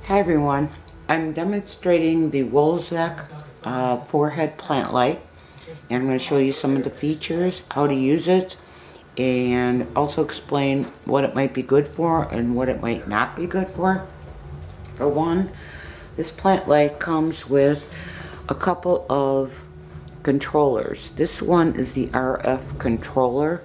Hi everyone, I'm demonstrating the Wolezek forehead plant light, and I'm going to show you some of the features, how to use it, and also explain what it might be good for and what it might not be good for. For one, this plant light comes with a couple of controllers. This one is the RF controller,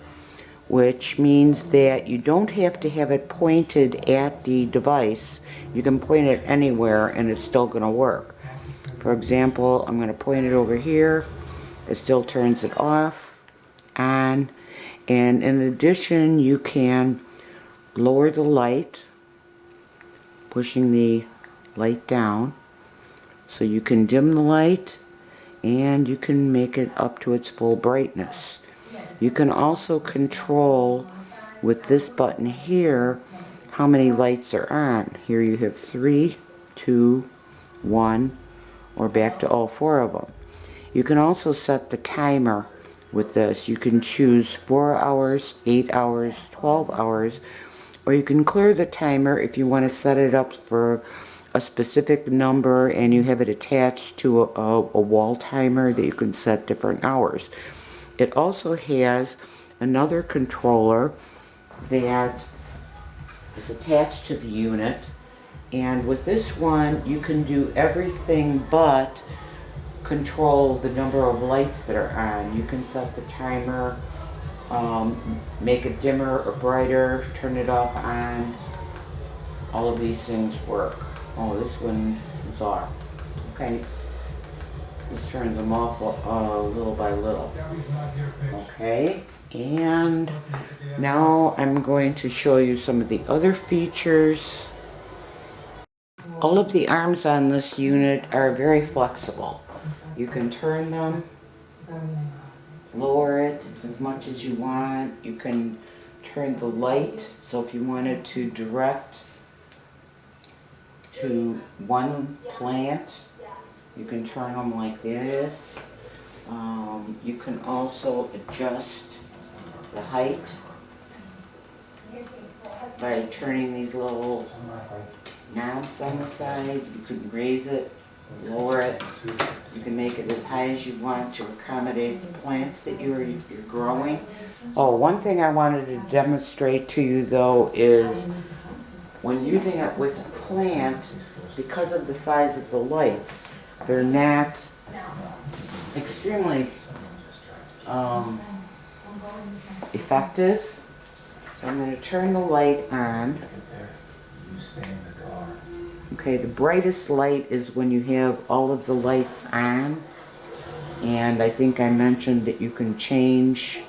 which means that you don't have to have it pointed at the device. You can point it anywhere and it's still going to work. For example, I'm going to point it over here. It still turns it off, on, and in addition you can lower the light, pushing the light down, so you can dim the light and you can make it up to its full brightness. You can also control with this button here how many lights are on. Here you have 3, 2, 1, or back to all 4 of them. You can also set the timer with this. You can choose 4 hours, 8 hours, 12 hours, or you can clear the timer if you want to set it up for a specific number and you have it attached to a wall timer that you can set different hours. It also has another controller that is attached to the unit, and with this one you can do everything but control the number of lights that are on. You can set the timer, make it dimmer or brighter, turn it off, on. All of these things work. Oh, this one is off. Okay. This turns them off little by little. Okay, and now I'm going to show you some of the other features. All of the arms on this unit are very flexible. You can turn them, lower it as much as you want. You can turn the light, so if you wanted to direct to one plant, you can turn them like this. You can also adjust the height by turning these little knobs on the side. You can raise it, lower it. You can make it as high as you want to accommodate the plants that you're growing. Oh, one thing I wanted to demonstrate to you though is when using it with a plant, because of the size of the lights, they're not extremely effective. So I'm going to turn the light on. Okay, the brightest light is when you have all of the lights on, and I think I mentioned that you can change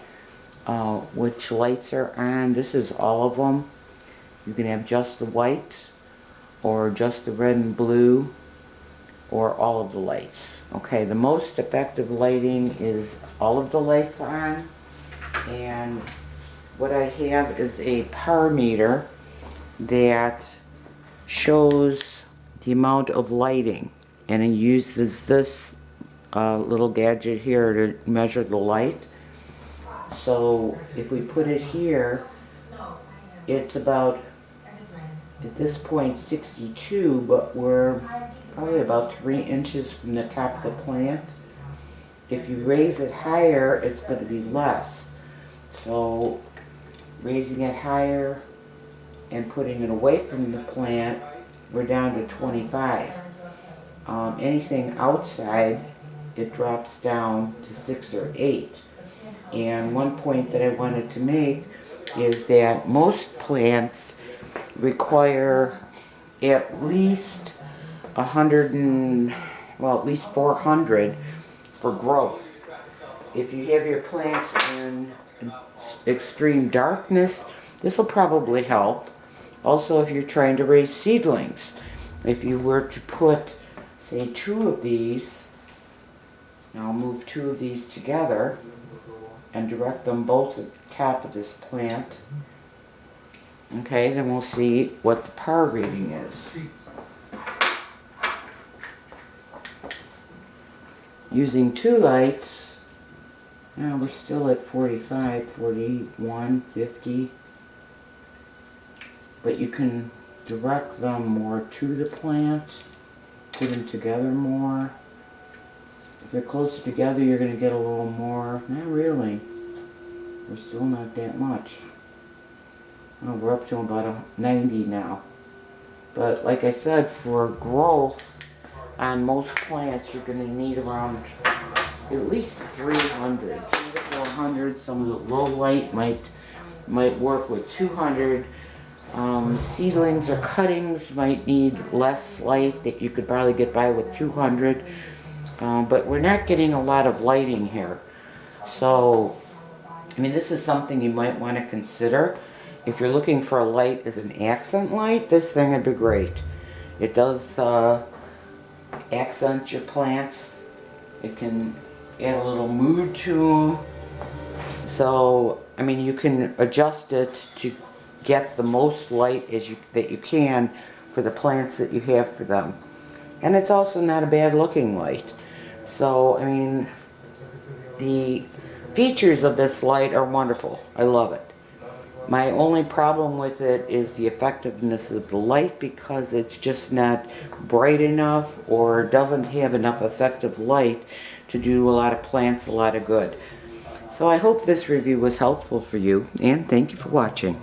which lights are on. This is all of them. You can have just the white, or just the red and blue, or all of the lights. Okay, the most effective lighting is all of the lights on, and what I have is a power meter that shows the amount of lighting, and it uses this little gadget here to measure the light. So if we put it here, it's about, at this point, 62, but we're probably about 3 inches from the top of the plant. If you raise it higher, it's going to be less. So raising it higher and putting it away from the plant, we're down to 25. Anything outside, it drops down to 6 or 8. And one point that I wanted to make is that most plants require at least 100 and, well, at least 400 for growth. If you have your plants in extreme darkness, this will probably help. Also, if you're trying to raise seedlings, if you were to put, say, 2 of these, now I'll move 2 of these together and direct them both at the top of this plant. Okay, then we'll see what the power rating is. Using 2 lights, now we're still at 45, 41, 50. But you can direct them more to the plant, put them together more. If they're closer together, you're going to get a little more. Not really. We're still not that much. Oh, we're up to about 90 now. But like I said, for growth on most plants, you're going to need around at least 300, 400. Some of the low light might work with 200. Seedlings or cuttings might need less light, that you could probably get by with 200. But we're not getting a lot of lighting here. So, I mean, this is something you might want to consider. If you're looking for a light as an accent light, this thing would be great. It does accent your plants. It can add a little mood to them. So, I mean, you can adjust it to get the most light that you can for the plants that you have for them. And it's also not a bad looking light. So, I mean, the features of this light are wonderful. I love it. My only problem with it is the effectiveness of the light, because it's just not bright enough or doesn't have enough effective light to do a lot of plants a lot of good. So I hope this review was helpful for you, and thank you for watching.